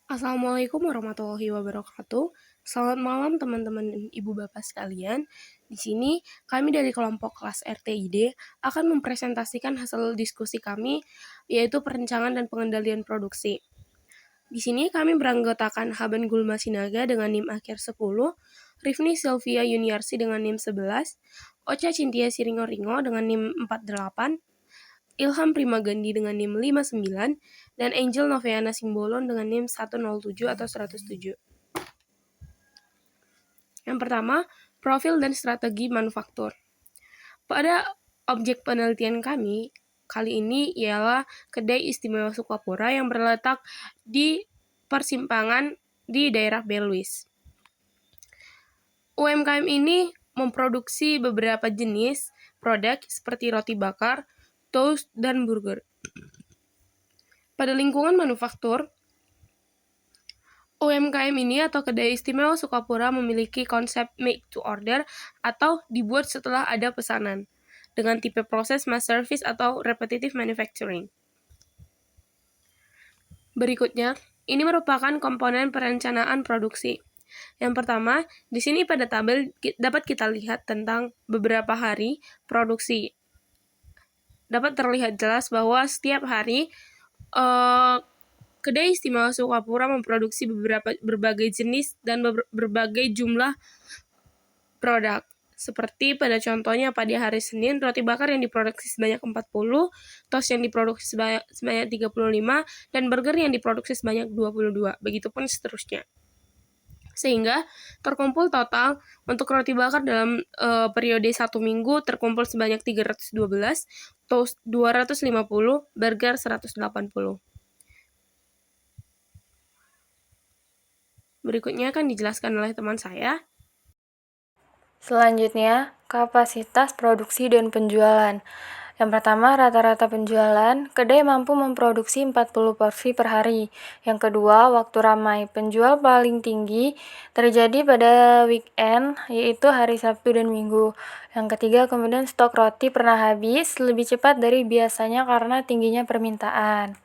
Assalamualaikum warahmatullahi wabarakatuh. Selamat malam teman-teman dan ibu bapak sekalian. Di sini kami dari kelompok kelas RTID akan mempresentasikan hasil diskusi kami, yaitu perencanaan dan pengendalian produksi. Di sini kami beranggotakan Haben Gulma Sinaga dengan NIM akhir 10, Rifni Sylvia Yuniarsi dengan NIM 11, Ocha Cintia Siringo-Ringo dengan NIM 48, Ilham Primagandi dengan NIM 59, dan Angel Noviana Simbolon dengan NIM 107 atau 107. Yang pertama, profil dan strategi manufaktur. Pada objek penelitian kami, kali ini ialah Kedai Istimewa Sukapura yang berletak di persimpangan di daerah Beluis. UMKM ini memproduksi beberapa jenis produk seperti roti bakar, toast, dan burger. Pada lingkungan manufaktur, UMKM ini atau Kedai Istimewa Sukapura memiliki konsep make to order atau dibuat setelah ada pesanan, dengan tipe proses mass service atau repetitive manufacturing. Berikutnya, ini merupakan komponen perencanaan produksi. Yang pertama, di sini pada tabel dapat kita lihat tentang beberapa hari produksi. Dapat terlihat jelas bahwa setiap hari Kedai Istimewa Sukapura memproduksi berbagai jenis dan berbagai jumlah produk. Seperti pada contohnya pada hari Senin, roti bakar yang diproduksi sebanyak 40, toast yang diproduksi sebanyak 35, dan burger yang diproduksi sebanyak 22. Begitupun seterusnya. Sehingga terkumpul total untuk roti bakar dalam periode 1 minggu terkumpul sebanyak 312, toast 250, burger 180. Berikutnya akan dijelaskan oleh teman saya. Selanjutnya, kapasitas produksi dan penjualan. Yang pertama, rata-rata penjualan, kedai mampu memproduksi 40 porsi per hari. Yang kedua, waktu ramai. Penjual paling tinggi terjadi pada weekend, yaitu hari Sabtu dan Minggu. Yang ketiga, kemudian stok roti pernah habis lebih cepat dari biasanya karena tingginya permintaan.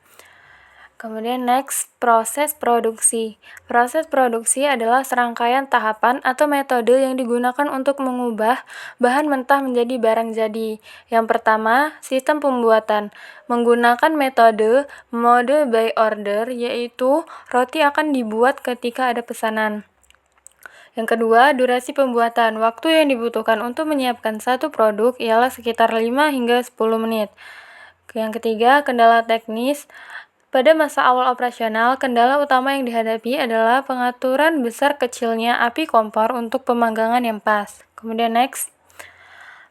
Kemudian next, proses produksi. Proses produksi adalah serangkaian tahapan atau metode yang digunakan untuk mengubah bahan mentah menjadi barang jadi. Yang pertama, sistem pembuatan. Menggunakan metode mode by order, yaitu roti akan dibuat ketika ada pesanan. Yang kedua, durasi pembuatan. Waktu yang dibutuhkan untuk menyiapkan satu produk ialah sekitar 5 hingga 10 menit. Yang ketiga, kendala teknis. Pada masa awal operasional, kendala utama yang dihadapi adalah pengaturan besar kecilnya api kompor untuk pemanggangan yang pas. Kemudian next,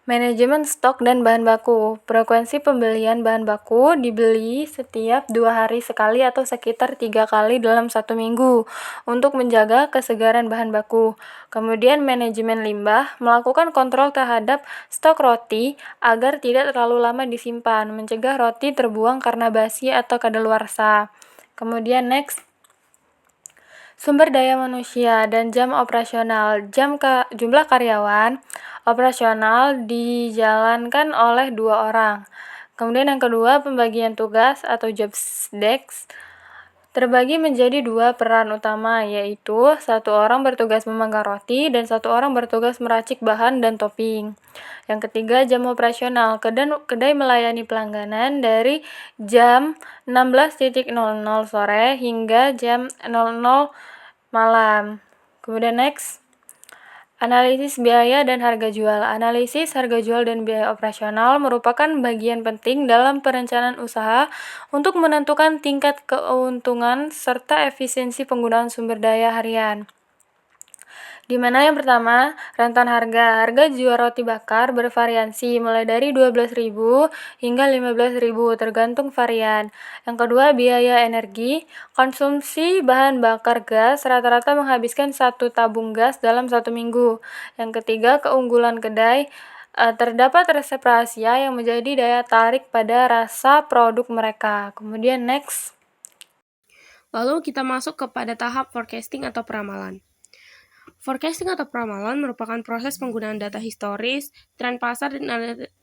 manajemen stok dan bahan baku. Frekuensi pembelian bahan baku dibeli setiap 2 hari sekali atau sekitar 3 kali dalam 1 minggu untuk menjaga kesegaran bahan baku. Kemudian manajemen limbah, melakukan kontrol terhadap stok roti agar tidak terlalu lama disimpan, mencegah roti terbuang karena basi atau kadaluarsa. Kemudian next, sumber daya manusia dan jam operasional. Jumlah karyawan operasional dijalankan oleh 2 orang. Kemudian yang kedua, pembagian tugas atau job desk terbagi menjadi 2 peran utama, yaitu 1 orang bertugas memanggang roti dan 1 orang bertugas meracik bahan dan topping. Yang ketiga, jam operasional. Kedai melayani pelangganan dari jam 16.00 sore hingga jam 00 malam. Kemudian next, analisis biaya dan harga jual. Analisis harga jual dan biaya operasional merupakan bagian penting dalam perencanaan usaha untuk menentukan tingkat keuntungan serta efisiensi penggunaan sumber daya harian. Di mana yang pertama, rentan harga. Harga jual roti bakar bervariasi mulai dari 12.000 hingga 15.000 tergantung varian. Yang kedua, biaya energi. Konsumsi bahan bakar gas rata-rata menghabiskan 1 tabung gas dalam 1 minggu. Yang ketiga, keunggulan kedai. Terdapat resep rahasia yang menjadi daya tarik pada rasa produk mereka. Kemudian next. Lalu kita masuk kepada tahap forecasting atau peramalan. Forecasting atau peramalan merupakan proses penggunaan data historis, tren pasar,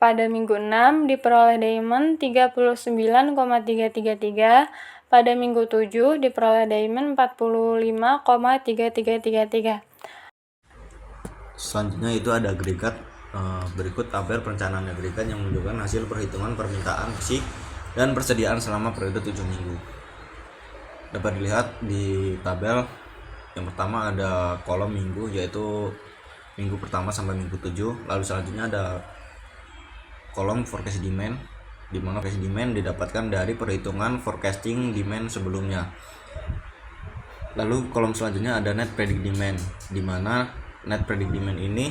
Pada minggu 6 diperoleh diamond 39,333, pada minggu 7 diperoleh diamond 45,3333. Selanjutnya itu ada agregat. Berikut tabel perencanaan agregat yang menunjukkan hasil perhitungan permintaan fisik dan persediaan selama periode 7 minggu. Dapat dilihat di tabel yang pertama ada kolom minggu, yaitu minggu pertama sampai minggu 7. Lalu selanjutnya ada kolom forecast demand, di mana forecast demand didapatkan dari perhitungan forecasting demand sebelumnya. Lalu kolom selanjutnya ada net predict demand, di mana net predict demand ini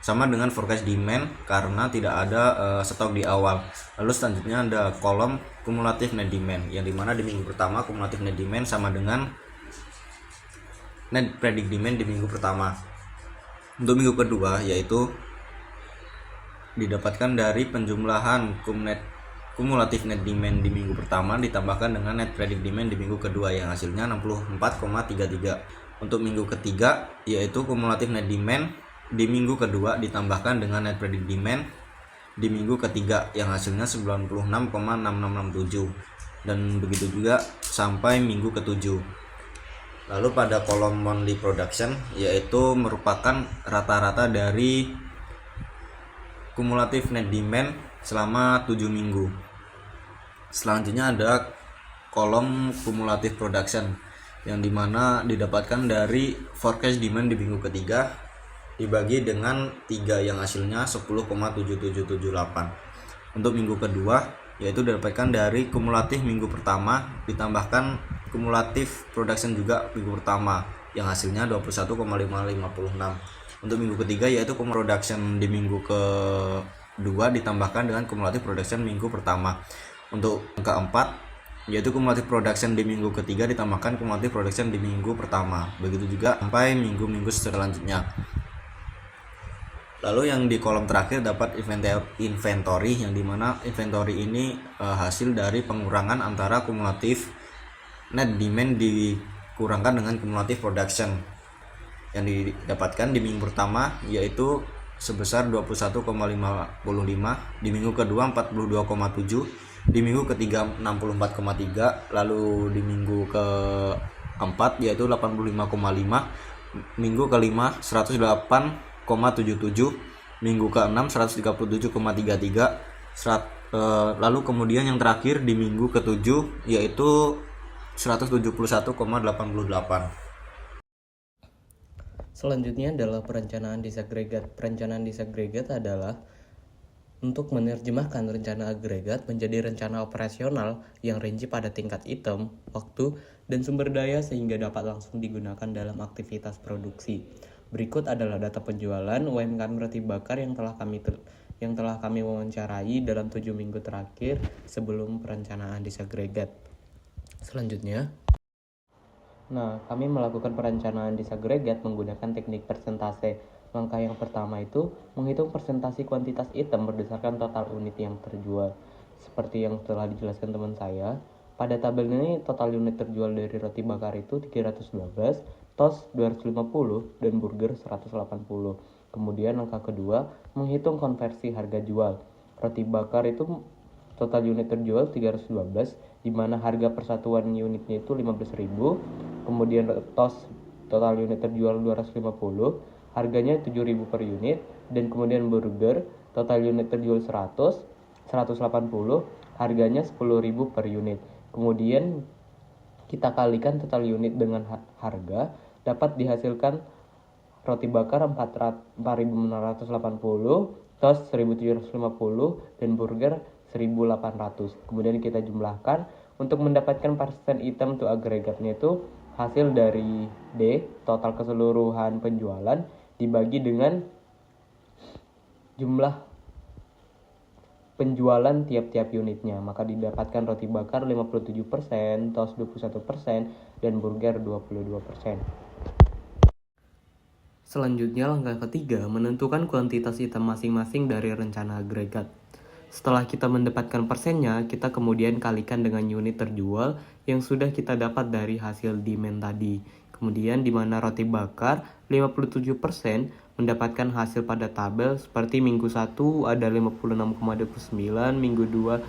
sama dengan forecast demand karena tidak ada stok di awal. Lalu selanjutnya ada kolom kumulatif net demand, yang dimana di minggu pertama kumulatif net demand sama dengan net predict demand di minggu pertama. Untuk minggu kedua yaitu didapatkan dari penjumlahan kumulatif net demand di minggu pertama ditambahkan dengan net predict demand di minggu kedua yang hasilnya 64,33. Untuk minggu ketiga yaitu kumulatif net demand di minggu kedua ditambahkan dengan net predict demand di minggu ketiga yang hasilnya 96,6667, dan begitu juga sampai minggu ketujuh. Lalu pada kolom monthly production yaitu merupakan rata-rata dari kumulatif net demand selama 7 minggu. Selanjutnya ada kolom kumulatif production yang dimana didapatkan dari forecast demand di minggu ketiga dibagi dengan 3 yang hasilnya 10,7778. Untuk minggu kedua yaitu didapatkan dari kumulatif minggu pertama ditambahkan kumulatif production juga minggu pertama yang hasilnya 21,556. Untuk minggu ketiga yaitu kumulatif production di minggu kedua ditambahkan dengan kumulatif production minggu pertama. Untuk keempat yaitu kumulatif production di minggu ketiga ditambahkan kumulatif production di minggu pertama. Begitu juga sampai minggu-minggu selanjutnya. Lalu yang di kolom terakhir dapat inventory, yang dimana inventory ini hasil dari pengurangan antara kumulatif net demand dikurangkan dengan kumulatif production yang didapatkan di minggu pertama yaitu sebesar 21,55, di minggu kedua 42,7, di minggu ketiga 64,3, lalu di minggu keempat yaitu 85,5, minggu kelima 108,77, minggu keenam 137,33, lalu kemudian yang terakhir di minggu ketujuh yaitu 171,88. Selanjutnya adalah perencanaan disagregat. Perencanaan disagregat adalah untuk menerjemahkan rencana agregat menjadi rencana operasional yang rinci pada tingkat item, waktu, dan sumber daya sehingga dapat langsung digunakan dalam aktivitas produksi. Berikut adalah data penjualan UMKM roti bakar yang telah kami wawancarai dalam 7 minggu terakhir sebelum perencanaan disagregat. Selanjutnya, kami melakukan perencanaan disagregat menggunakan teknik persentase. Langkah yang pertama itu menghitung persentase kuantitas item berdasarkan total unit yang terjual. Seperti yang telah dijelaskan teman saya, pada tabel ini total unit terjual dari roti bakar itu 312, toast 250, dan burger 180. Kemudian langkah kedua, menghitung konversi harga jual. Roti bakar itu total unit terjual 312, di mana harga persatuan unitnya itu 15.000. Kemudian toast total unit terjual 250, harganya 7.000 per unit. Dan kemudian burger total unit terjual 180, harganya 10.000 per unit. Kemudian kita kalikan total unit dengan harga, dapat dihasilkan roti bakar 4.980, toast 1.750, dan burger 1.800. Kemudian kita jumlahkan untuk mendapatkan persen item to agregatnya itu hasil dari D, total keseluruhan penjualan, dibagi dengan jumlah penjualan tiap-tiap unitnya. Maka didapatkan roti bakar 57%, toast 21%, dan burger 22%. Selanjutnya langkah ketiga, menentukan kuantitas item masing-masing dari rencana agregat. Setelah kita mendapatkan persennya, kita kemudian kalikan dengan unit terjual yang sudah kita dapat dari hasil demand tadi. Kemudian di mana roti bakar 57% mendapatkan hasil pada tabel seperti minggu 1 ada 56,29, minggu 2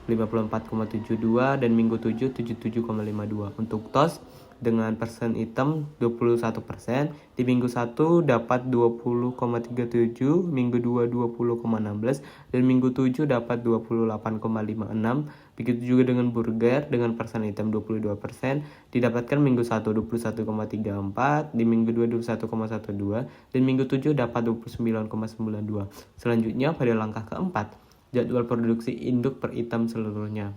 54,72 dan minggu 7 77,52. Untuk toast dengan persen hitam 21%, di minggu 1 dapat 20,37, minggu 2 20,16 dan minggu 7 dapat 28,56. Begitu juga dengan burger dengan persen hitam 22%, didapatkan minggu 1 21,34, di minggu 2 21,12 dan minggu 7 dapat 29,92. Selanjutnya pada langkah keempat, jadwal produksi induk per item seluruhnya,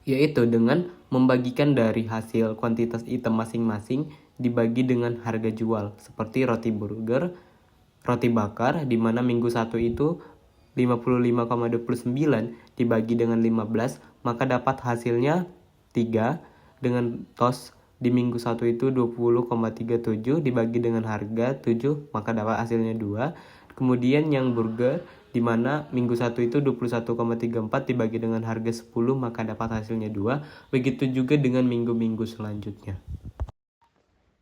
yaitu dengan membagikan dari hasil kuantitas item masing-masing dibagi dengan harga jual, seperti roti burger, roti bakar, di mana minggu 1 itu 55,29 dibagi dengan 15, maka dapat hasilnya 3, dengan toast di minggu 1 itu 20,37 dibagi dengan harga 7, maka dapat hasilnya 2. Kemudian yang burger di mana minggu 1 itu 21,34 dibagi dengan harga 10, maka dapat hasilnya 2. Begitu juga dengan minggu-minggu selanjutnya.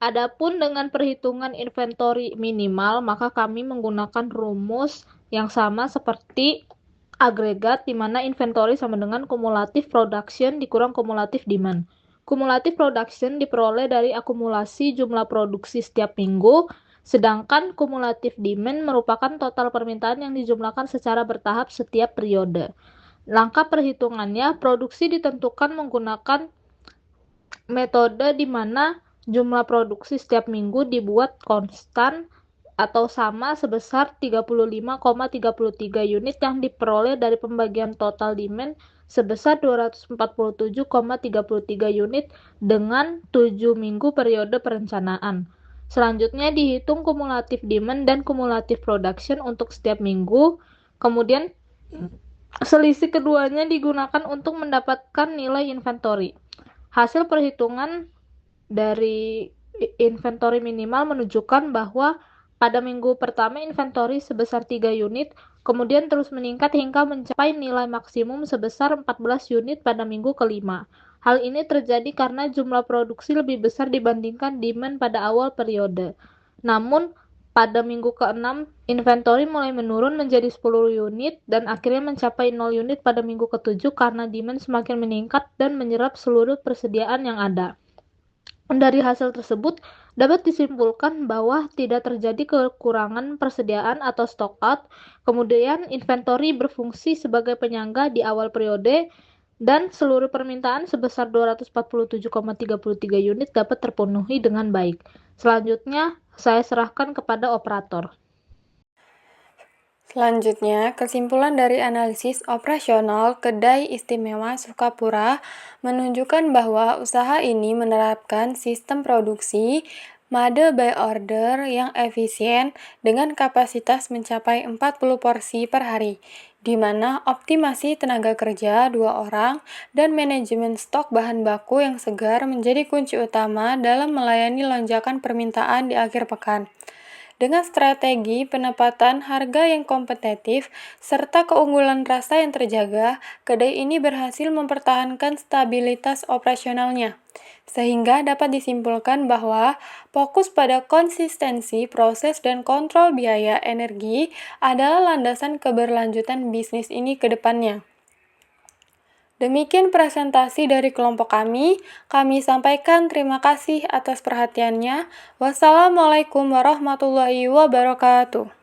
Adapun dengan perhitungan inventory minimal, maka kami menggunakan rumus yang sama seperti agregat, di mana inventory sama dengan kumulatif production dikurang kumulatif demand. Kumulatif production diperoleh dari akumulasi jumlah produksi setiap minggu, sedangkan kumulatif demand merupakan total permintaan yang dijumlahkan secara bertahap setiap periode. Langkah perhitungannya, produksi ditentukan menggunakan metode di mana jumlah produksi setiap minggu dibuat konstan atau sama sebesar 35,33 unit yang diperoleh dari pembagian total demand sebesar 247,33 unit dengan 7 minggu periode perencanaan. Selanjutnya dihitung kumulatif demand dan kumulatif production untuk setiap minggu. Kemudian selisih keduanya digunakan untuk mendapatkan nilai inventory. Hasil perhitungan dari inventory minimal menunjukkan bahwa pada minggu pertama inventory sebesar 3 unit, kemudian terus meningkat hingga mencapai nilai maksimum sebesar 14 unit pada minggu kelima. Hal ini terjadi karena jumlah produksi lebih besar dibandingkan demand pada awal periode. Namun, pada minggu ke-6, inventory mulai menurun menjadi 10 unit dan akhirnya mencapai 0 unit pada minggu ke-7 karena demand semakin meningkat dan menyerap seluruh persediaan yang ada. Dari hasil tersebut, dapat disimpulkan bahwa tidak terjadi kekurangan persediaan atau stock out, kemudian inventory berfungsi sebagai penyangga di awal periode, dan seluruh permintaan sebesar 247,33 unit dapat terpenuhi dengan baik. Selanjutnya, saya serahkan kepada operator. Selanjutnya, kesimpulan dari analisis operasional Kedai Istimewa Sukapura menunjukkan bahwa usaha ini menerapkan sistem produksi made by order yang efisien dengan kapasitas mencapai 40 porsi per hari, di mana optimasi tenaga kerja 2 orang dan manajemen stok bahan baku yang segar menjadi kunci utama dalam melayani lonjakan permintaan di akhir pekan. Dengan strategi penempatan harga yang kompetitif serta keunggulan rasa yang terjaga, kedai ini berhasil mempertahankan stabilitas operasionalnya, sehingga dapat disimpulkan bahwa fokus pada konsistensi proses dan kontrol biaya energi adalah landasan keberlanjutan bisnis ini ke depannya. Demikian presentasi dari kelompok kami. Kami sampaikan terima kasih atas perhatiannya. Wassalamualaikum warahmatullahi wabarakatuh.